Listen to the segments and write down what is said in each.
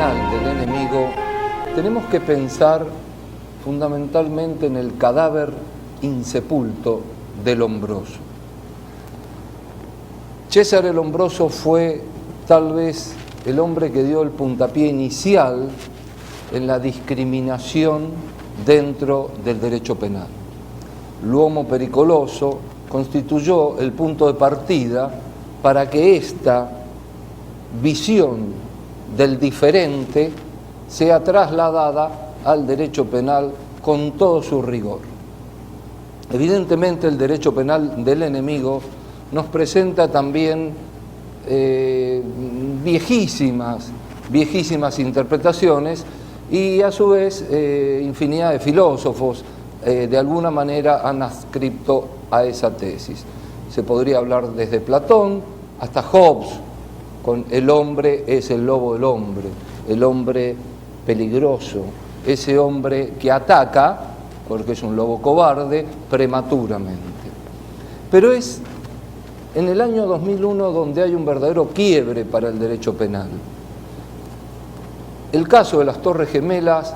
penal del enemigo, tenemos que pensar fundamentalmente en el cadáver insepulto del Lombroso. César el Lombroso fue tal vez el hombre que dio el puntapié inicial en la discriminación dentro del derecho penal. L'uomo pericoloso constituyó el punto de partida para que esta visión del diferente sea trasladada al derecho penal con todo su rigor. Evidentemente el derecho penal del enemigo nos presenta también viejísimas interpretaciones y a su vez infinidad de filósofos de alguna manera han adscrito a esa tesis. Se podría hablar desde Platón hasta Hobbes, con el hombre es el lobo del hombre, el hombre peligroso, ese hombre que ataca, porque es un lobo cobarde, prematuramente. Pero es en el año 2001 donde hay un verdadero quiebre para el derecho penal. El caso de las Torres Gemelas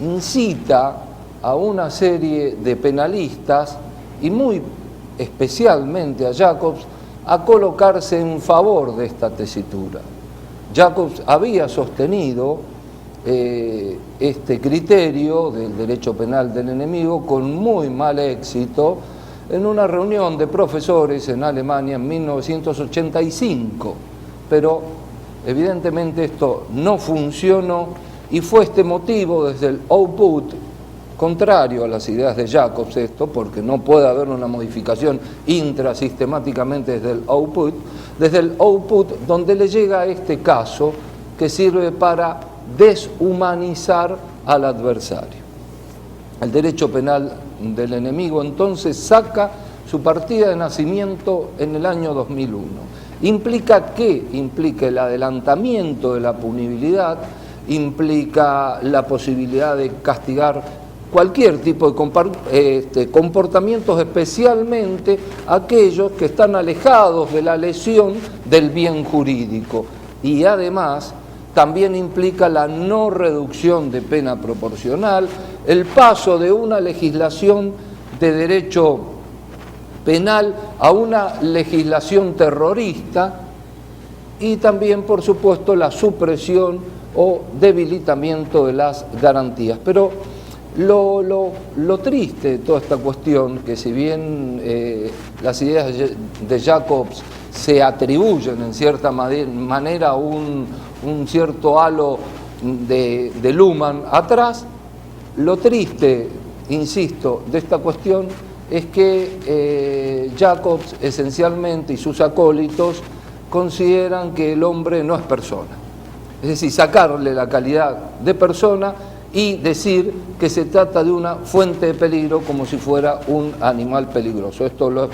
incita a una serie de penalistas, y muy especialmente a Jacobs, a colocarse en favor de esta tesitura. Jacobs había sostenido este criterio del derecho penal del enemigo con muy mal éxito en una reunión de profesores en Alemania en 1985, pero evidentemente esto no funcionó y fue este motivo desde el output, contrario a las ideas de Jacobs esto, porque no puede haber una modificación intrasistemáticamente desde el output donde le llega a este caso que sirve para deshumanizar al adversario. El derecho penal del enemigo entonces saca su partida de nacimiento en el año 2001. ¿Implica qué? Implica el adelantamiento de la punibilidad, implica la posibilidad de castigar cualquier tipo de comportamientos, especialmente aquellos que están alejados de la lesión del bien jurídico. Y además también implica la no reducción de pena proporcional, el paso de una legislación de derecho penal a una legislación terrorista y también, por supuesto, la supresión o debilitamiento de las garantías. Pero lo triste de toda esta cuestión, que si bien las ideas de Jacobs se atribuyen en cierta manera un cierto halo de Luhmann atrás, lo triste, insisto, de esta cuestión es que Jacobs esencialmente y sus acólitos consideran que el hombre no es persona. Es decir, sacarle la calidad de persona y decir que se trata de una fuente de peligro como si fuera un animal peligroso. Esto lo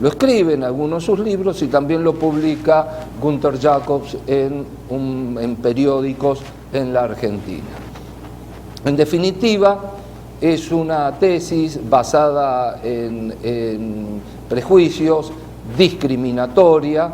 escribe en algunos de sus libros y también lo publica Gunther Jacobs en periódicos en la Argentina. En definitiva, es una tesis basada en prejuicios, discriminatoria,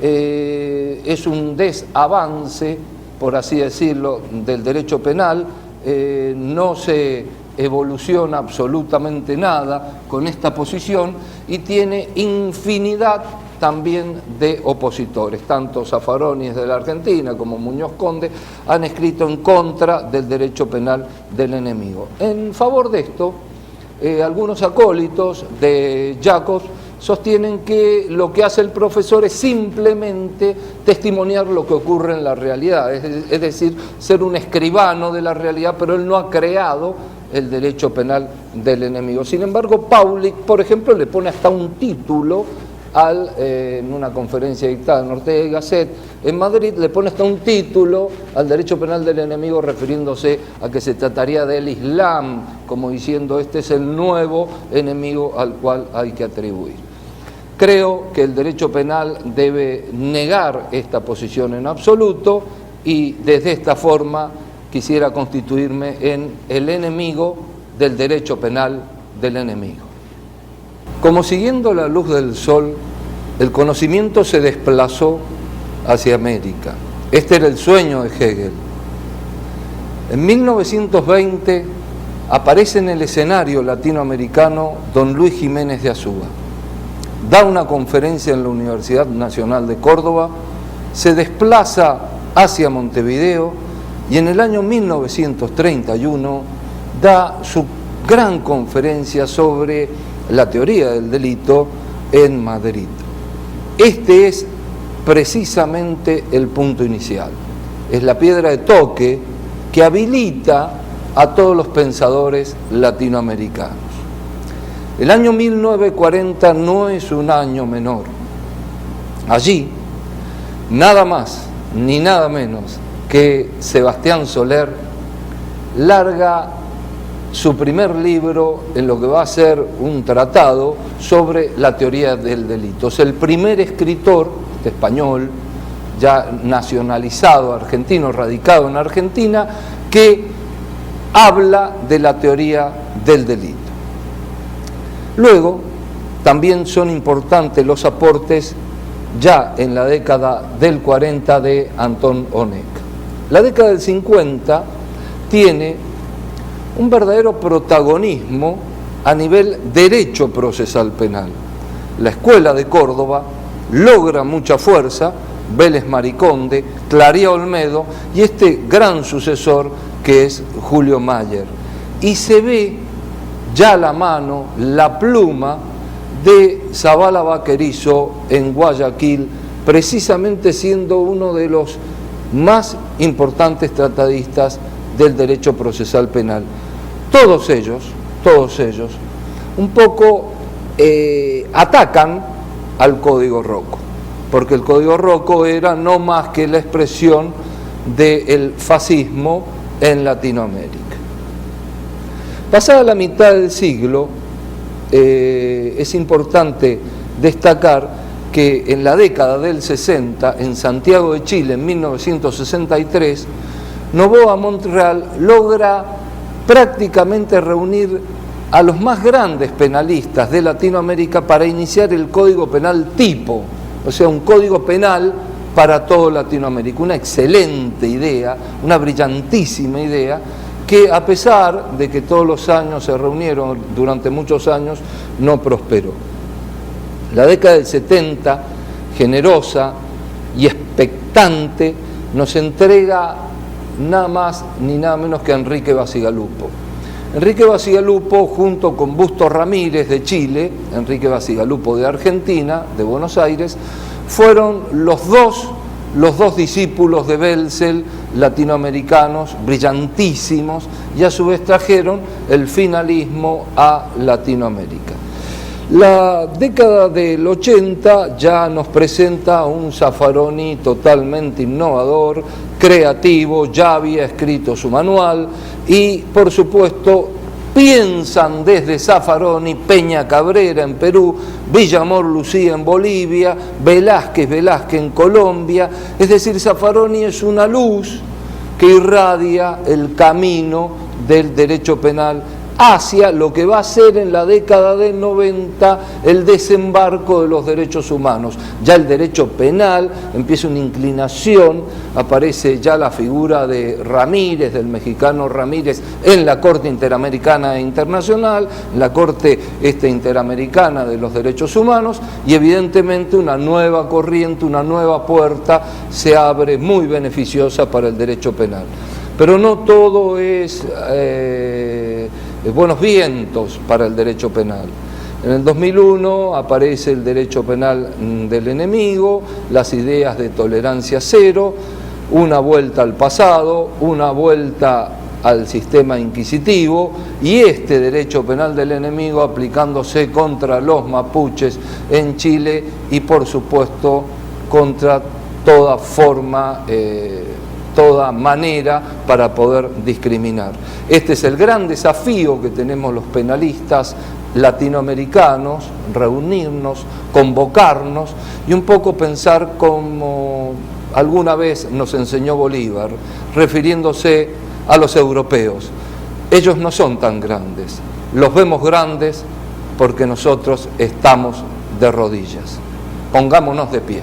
es un desavance, por así decirlo, del derecho penal. No se evoluciona absolutamente nada con esta posición y tiene infinidad también de opositores. Tanto Zaffaroni de la Argentina como Muñoz Conde han escrito en contra del derecho penal del enemigo. En favor de esto, algunos acólitos de Jacobs sostienen que lo que hace el profesor es simplemente testimoniar lo que ocurre en la realidad, es decir, ser un escribano de la realidad, pero él no ha creado el derecho penal del enemigo. Sin embargo, Paulik, por ejemplo, le pone hasta un título en una conferencia dictada en Ortega y Gasset en Madrid, le pone hasta un título al derecho penal del enemigo refiriéndose a que se trataría del Islam, como diciendo este es el nuevo enemigo al cual hay que atribuir. Creo que el derecho penal debe negar esta posición en absoluto y desde esta forma quisiera constituirme en el enemigo del derecho penal del enemigo. Como siguiendo la luz del sol, el conocimiento se desplazó hacia América. Este era el sueño de Hegel. En 1920 aparece en el escenario latinoamericano don Luis Jiménez de Azúa. Da una conferencia en la Universidad Nacional de Córdoba, se desplaza hacia Montevideo y en el año 1931 da su gran conferencia sobre la teoría del delito en Madrid. Este es precisamente el punto inicial. Es la piedra de toque que habilita a todos los pensadores latinoamericanos. El año 1940 no es un año menor. Allí, nada más ni nada menos que Sebastián Soler larga su primer libro en lo que va a ser un tratado sobre la teoría del delito. Es el primer escritor español, ya nacionalizado argentino, radicado en Argentina, que habla de la teoría del delito. Luego, también son importantes los aportes ya en la década del 40 de Antón Oneca. La década del 50 tiene un verdadero protagonismo a nivel derecho procesal penal. La Escuela de Córdoba logra mucha fuerza, Vélez Mariconde, Claría Olmedo y este gran sucesor que es Julio Mayer. Y se ve ya la mano, la pluma de Zabala Vaquerizo en Guayaquil, precisamente siendo uno de los más importantes tratadistas del derecho procesal penal. Todos ellos, un poco atacan al Código Rocco, porque el Código Rocco era no más que la expresión del fascismo en Latinoamérica. Pasada la mitad del siglo, es importante destacar que en la década del 60, en Santiago de Chile, en 1963, Noboa Montreal logra prácticamente reunir a los más grandes penalistas de Latinoamérica para iniciar el Código Penal tipo, o sea, un código penal para todo Latinoamérica. Una excelente idea, una brillantísima idea, que a pesar de que todos los años se reunieron durante muchos años, no prosperó. La década del 70, generosa y expectante, nos entrega nada más ni nada menos que a Enrique Bacigalupo. Enrique Bacigalupo, junto con Busto Ramírez de Chile, Enrique Bacigalupo de Argentina, de Buenos Aires, fueron los dos discípulos de Welzel, latinoamericanos, brillantísimos, y a su vez trajeron el finalismo a Latinoamérica. La década del 80 ya nos presenta un Zaffaroni totalmente innovador, creativo, ya había escrito su manual y, por supuesto, piensan desde Zaffaroni, Peña Cabrera en Perú, Villamor Lucía en Bolivia, Velázquez en Colombia. Es decir, Zaffaroni es una luz que irradia el camino del derecho penal hacia lo que va a ser en la década del 90 el desembarco de los derechos humanos. Ya el derecho penal empieza una inclinación, aparece ya la figura de Ramírez, del mexicano Ramírez, en la Corte Interamericana e Internacional, en la Corte Interamericana de los Derechos Humanos, y evidentemente una nueva corriente, una nueva puerta se abre muy beneficiosa para el derecho penal. Pero no todo es buenos vientos para el derecho penal. En el 2001 aparece el derecho penal del enemigo, las ideas de tolerancia cero, una vuelta al pasado, una vuelta al sistema inquisitivo y este derecho penal del enemigo aplicándose contra los mapuches en Chile y por supuesto contra toda forma, toda manera para poder discriminar. Este es el gran desafío que tenemos los penalistas latinoamericanos, reunirnos, convocarnos y un poco pensar como alguna vez nos enseñó Bolívar, refiriéndose a los europeos. Ellos no son tan grandes, los vemos grandes porque nosotros estamos de rodillas. Pongámonos de pie.